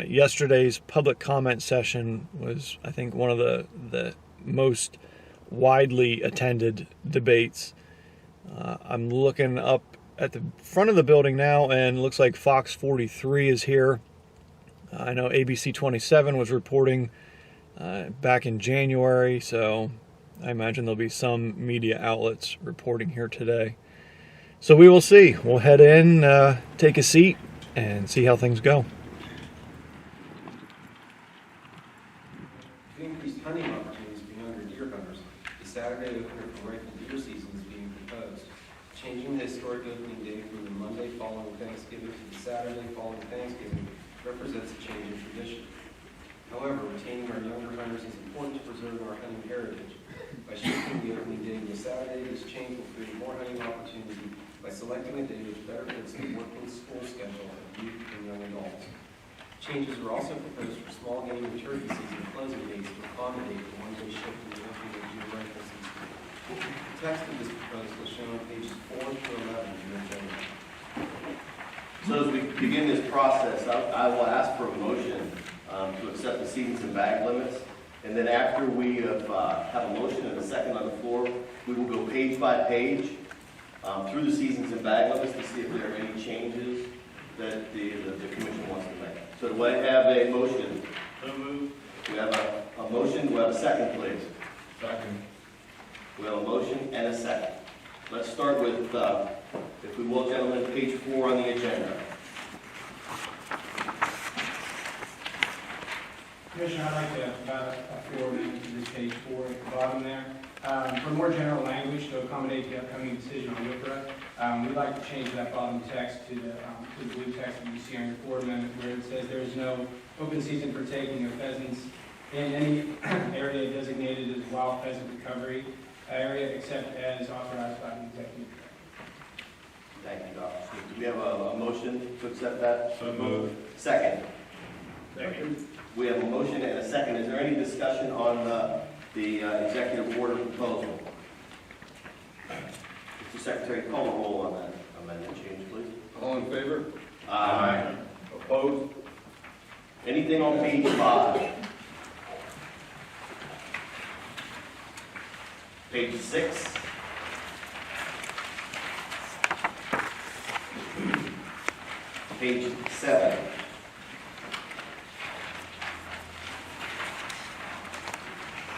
A: Yesterday's public comment session was, I think, one of the most widely attended debates. I'm looking up at the front of the building now, and it looks like Fox 43 is here. I know ABC 27 was reporting back in January, so I imagine there'll be some media outlets reporting here today. So we will see. We'll head in, take a seat, and see how things go.
Q: To increase hunting opportunities for younger deer hunters, the Saturday opener for rifle deer season is being proposed. Changing the historic opening date from the Monday following Thanksgiving to the Saturday following Thanksgiving represents a change in tradition. However, retaining our younger hunters is important to preserve our hunting heritage. By shifting the opening date to the Saturday, this change will create more hunting opportunity by selecting a day which better fits the working school schedule of youth and young adults. Changes are also proposed for small game and turkey season closing dates to accommodate the one-day shift in the opening of deer rifle season. The text of this proposal is shown on pages 4 through 11 in your agenda.
K: So as we begin this process, I will ask for a motion to accept the seasons and bag limits. And then after we have a motion and a second on the floor, we will go page by page through the seasons and bag limits to see if there are any changes that the commission wants to make. So do I have a motion? So moved. We have a motion. Do we have a second, please? Second. We have a motion and a second. Let's start with, if we will, gentlemen, page 4 on the agenda.
J: Commissioner, I'd like to forward to this page 4 at the bottom there. For more general language to accommodate the upcoming decision on WIPRA, we'd like to change that bottom text to the blue text that you see on your forward amendment, where it says there is no open season for taking of pheasants in any area designated as wild pheasant recovery area except as authorized by the executive.
K: Thank you, Dr. Smith. Do we have a motion to accept that? So moved. Second. Second. We have a motion and a second. Is there any discussion on the executive order proposal? Mr. Secretary, call a roll on that amendment change, please.
I: All in favor?
K: Aye.
I: Opposed?
K: Anything on page 5? Page 6? Page 7?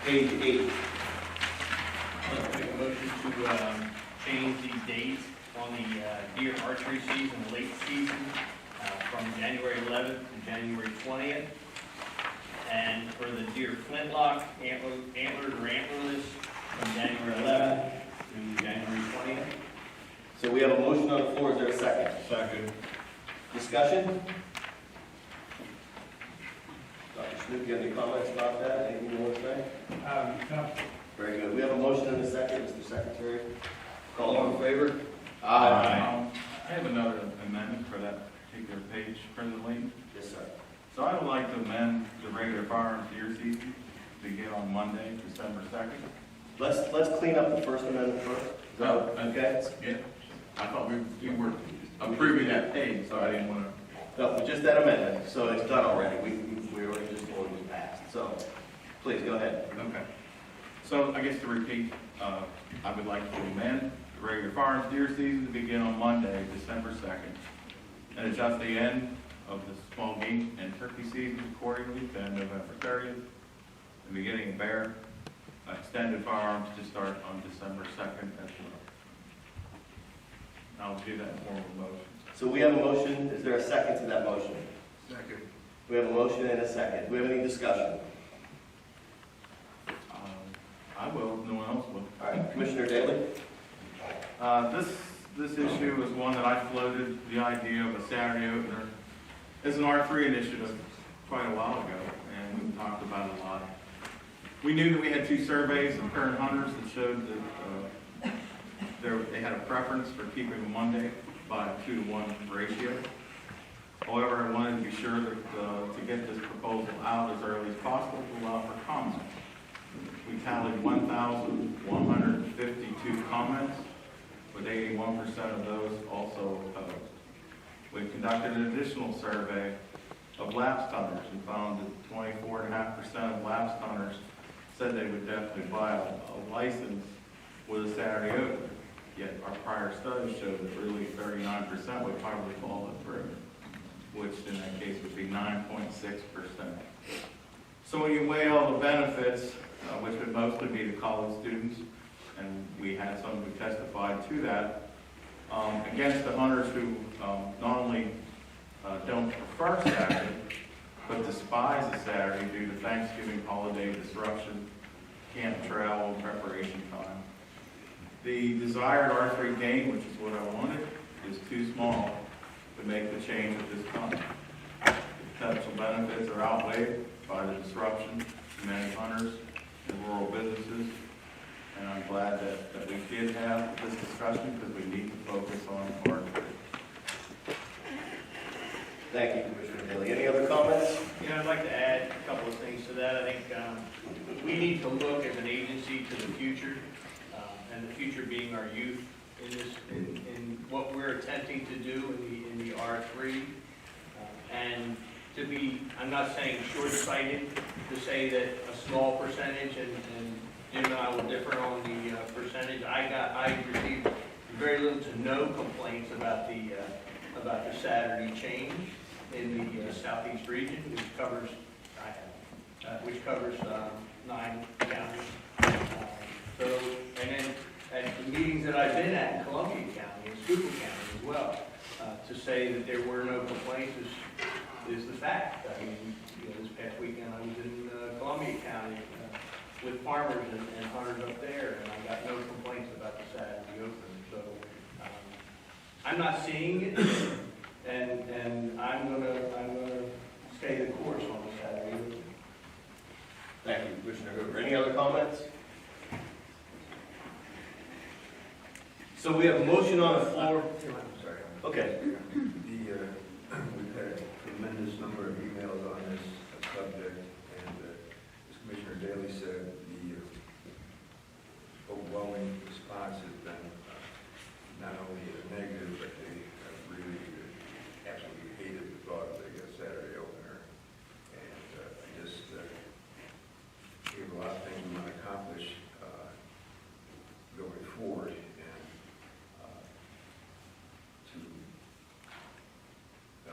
K: Page 8?
R: I'd like to make a motion to change these dates on the deer archery season, the late season, from January 11th to January 20th. And for the deer flintlock, antlers or antlerless, from January 11th to January 20th.
K: So we have a motion on the floor. Is there a second? Second. Discussion? Dr. Smith, do you have any comments about that? Anything you want to say?
J: No.
K: Very good. We have a motion and a second, Mr. Secretary. Call
I: All in favor?
K: Aye.
S: I have another amendment for that particular page, President Lee.
K: Yes, sir.
L: So I would like to amend the regular firearms deer season to begin on Monday, December 2nd.
K: Let's clean up the First Amendment first. Is that okay?
L: Yeah. I thought we were approving that page, so I didn't want to.
K: No, just that amendment, so it's done already. We already just told it was passed. So, please, go ahead.
L: Okay. So I guess to repeat, I would like to amend the regular firearms deer season to begin on Monday, December 2nd, and adjust the end of the small game and turkey season accordingly to November 30th, the beginning of bear extended firearms to start on December 2nd as well. I'll do that in form of a motion.
K: So we have a motion. Is there a second to that motion?
L: Second.
K: We have a motion and a second. Do we have any discussion?
L: I will, if no one else will.
K: All right, Commissioner Daly.
L: This issue is one that I floated the idea of a Saturday opener as an R3 initiative quite a while ago, and we've talked about it a lot. We knew that we had 2 surveys of current hunters that showed that they had a preference for keeping a Monday by a 2-to-1 ratio. However, I wanted to be sure that to get this proposal out as early as possible to allow for comment. We tallied 1,152 comments, with 81% of those also opposed. We conducted an additional survey of lapsed hunters and found that 24.5% of lapsed hunters said they would definitely buy a license with a Saturday opener. Yet our prior studies showed that really 39% would probably follow through, which in that case would be 9.6%. So when you weigh all the benefits, which would mostly be the college students, and we had some who testified to that, against the hunters who not only don't prefer Saturday, but despise the Saturday due to Thanksgiving holiday disruption, camp travel, preparation time. The desired R3 game, which is what I wanted, is too small to make the change at this time. The potential benefits are outweighed by the disruption to many hunters and rural businesses, and I'm glad that we did have this discussion because we need to focus on R3.
K: Thank you, Commissioner Daly. Any other comments?
R: Yeah, I'd like to add a couple of things to that. I think we need to look as an agency to the future, and the future being our youth in what we're attempting to do in the R3, and to be, I'm not saying short-sighted, to say that a small percentage, and Jim and I will differ on the percentage. I received very little to no complaints about the Saturday change in the southeast region, which covers 9 counties. So, and then at the meetings that I've been at in Columbia County and Schuylkill County as well, to say that there were no complaints is the fact. I mean, this past weekend I was in Columbia County with farmers and hunters up there, and I got no complaints about the Saturday open. So I'm not seeing it, and I'm gonna stay the course on the Saturday open.
K: Thank you, Commissioner Hoover. Any other comments? So we have a motion on the floor.
E: Sorry.
K: Okay.
E: We've had a tremendous number of emails on this subject, and as Commissioner Daly said, the overwhelming response has been not only negative, but they have really absolutely hated the thought of a Saturday opener. And I just we have a lot of things we want to accomplish going forward, and to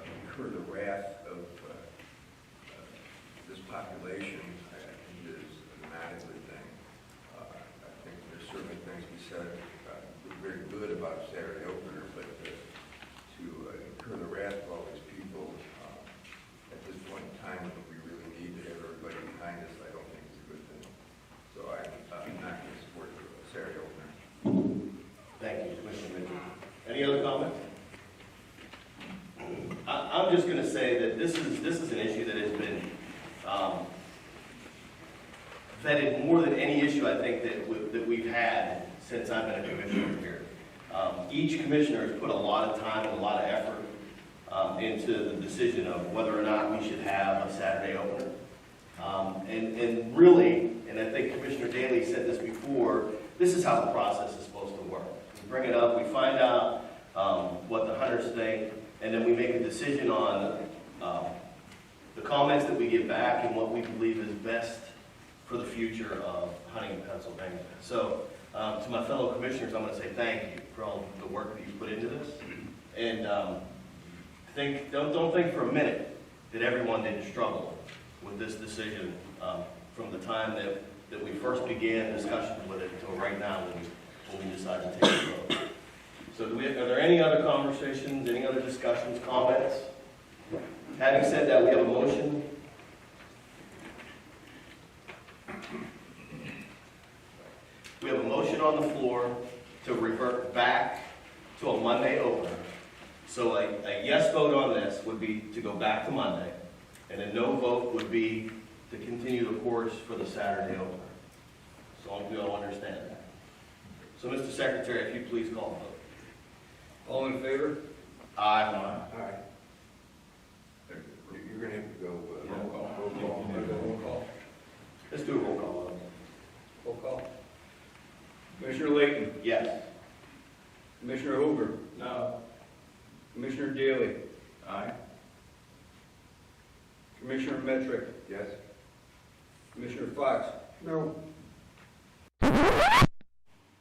E: incur the wrath of this population, I think is not a good thing. I think there's certainly things we said very good about Saturday opener, but to incur the wrath of all these people at this point in time, when we really need to have everybody behind us, I don't think is a good thing. So I'm not going to support the Saturday opener.
K: Thank you, Commissioner Mitchell. Any other comments? I'm just going to say that this is an issue that has been vetted more than any issue I think that we've had since I've been a commissioner here. Each commissioner has put a lot of time and a lot of effort into the decision of whether or not we should have a Saturday opener. And really, and I think Commissioner Daly said this before, this is how the process is supposed to work. We bring it up, we find out what the hunters think, and then we make a decision on the comments that we get back and what we believe is best for the future of hunting in Pennsylvania. So to my fellow commissioners, I'm going to say thank you for all the work that you put into this. And don't think for a minute that everyone didn't struggle with this decision from the time that we first began discussions with it until right now when we decided to take a vote. So are there any other conversations, any other discussions, comments? Having said that, we have a motion. We have a motion on the floor to revert back to a Monday opener. So a yes vote on this would be to go back to Monday, and a no vote would be to continue the course for the Saturday opener. So we all understand that. So Mr. Secretary, if you please call the vote.
S: All in favor?
K: Aye.
S: Aye. You're gonna have to go roll call. Roll call.
K: Let's do a roll call.
S: Roll call. Commissioner Layton?
K: Yes.
S: Commissioner Hoover?
M: No.
S: Commissioner Daly?
I: Aye.
S: Commissioner Metrick?
I: Yes.
S: Commissioner Fox?
I: No.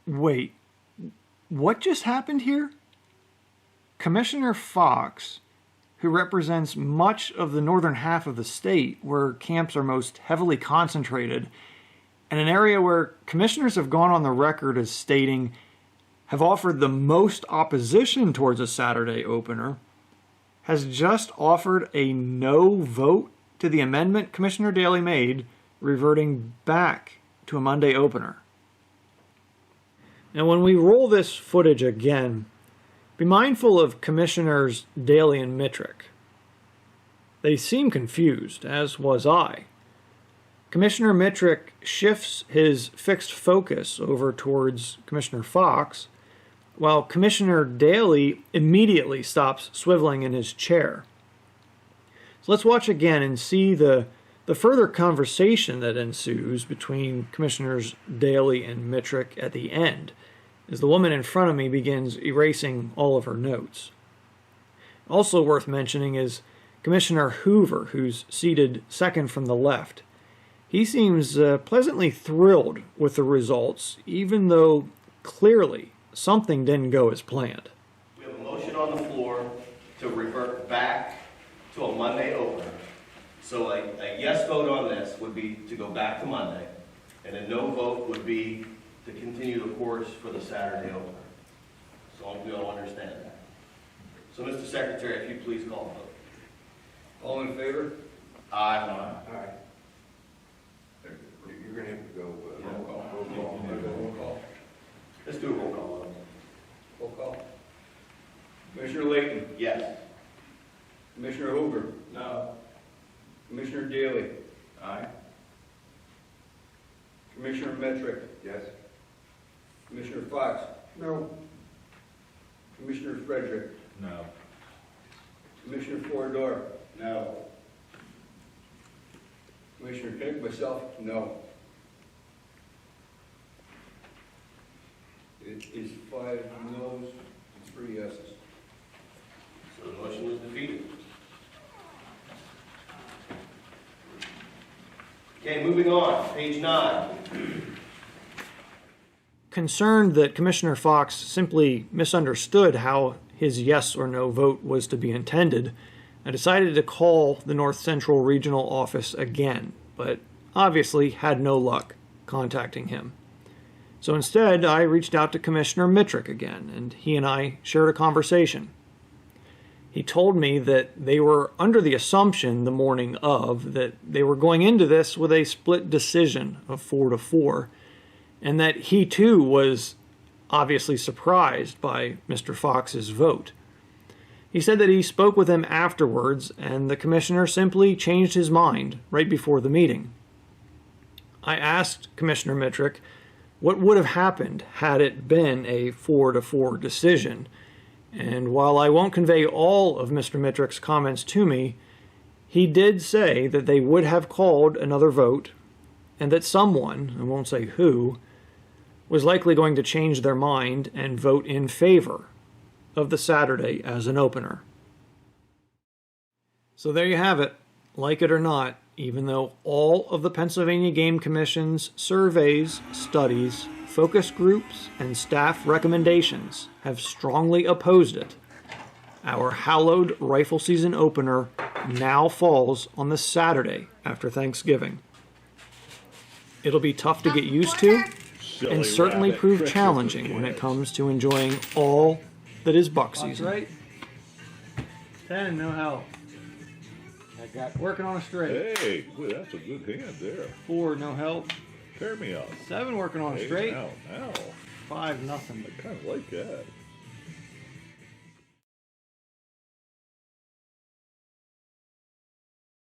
A: Wait, what just happened here? Commissioner Fox, who represents much of the northern half of the state where camps are most heavily concentrated, and an area where commissioners have gone on the record as stating have offered the most opposition towards a Saturday opener, has just offered a no vote to the amendment Commissioner Daly made, reverting back to a Monday opener. Now, when we roll this footage again, be mindful of Commissioners Daly and Mitrick. They seem confused, as was I. Commissioner Mitrick shifts his fixed focus over towards Commissioner Fox, while Commissioner Daly immediately stops swiveling in his chair. So let's watch again and see the further conversation that ensues between Commissioners Daly and Mitrick at the end, as the woman in front of me begins erasing all of her notes. Also worth mentioning is Commissioner Hoover, who's seated second from the left. He seems pleasantly thrilled with the results, even though clearly something didn't go as planned.
K: We have a motion on the floor to revert back to a Monday opener. So a yes vote on this would be to go back to Monday, and a no vote would be to continue the course for the Saturday opener. So we all understand that. So Mr. Secretary, if you please call the vote.
S: All in favor?
K: Aye.
S: Aye. You're gonna have to go roll call. Roll call.
K: Let's do a roll call.
S: Roll call. Commissioner Layton?
K: Yes.
S: Commissioner Hoover?
M: No.
S: Commissioner Daly?
I: Aye.
S: Commissioner Metrick?
I: Yes.
S: Commissioner Fox?
I: No.
S: Commissioner Frederick?
L: No.
S: Commissioner Fordor?
M: No.
S: Commissioner Pink? Myself? No. It is 5 no's and 3 yeses.
K: So the motion was defeated. Okay, moving on, page 9.
A: Concerned that Commissioner Fox simply misunderstood how his yes or no vote was to be intended, I decided to call the North Central Regional Office again, but obviously had no luck contacting him. So instead, I reached out to Commissioner Mitrick again, and he and I shared a conversation. He told me that they were under the assumption the morning of that they were going into this with a split decision of 4-4, and that he too was obviously surprised by Mr. Fox's vote. He said that he spoke with him afterwards, and the commissioner simply changed his mind right before the meeting. I asked Commissioner Mitrick what would have happened had it been a 4-4 decision, And while I won't convey all of Mr. Mittrick's comments to me, he did say that they would have called another vote, and that someone, I won't say who, was likely going to change their mind and vote in favor of the Saturday as an opener. So there you have it. Like it or not, even though all of the Pennsylvania Game Commission's surveys, studies, focus groups, and staff recommendations have strongly opposed it, our hallowed rifle season opener now falls on the Saturday after Thanksgiving. It'll be tough to get used to, and certainly prove challenging when it comes to enjoying all that is buck season.
F: Right? 10, no help. I got working on a straight.
T: Hey, boy, that's a good hand there.
F: 4, no help.
T: Tear me up.
F: 7 working on a straight.
T: Now.
F: 5, nothing.
T: I kind of like that.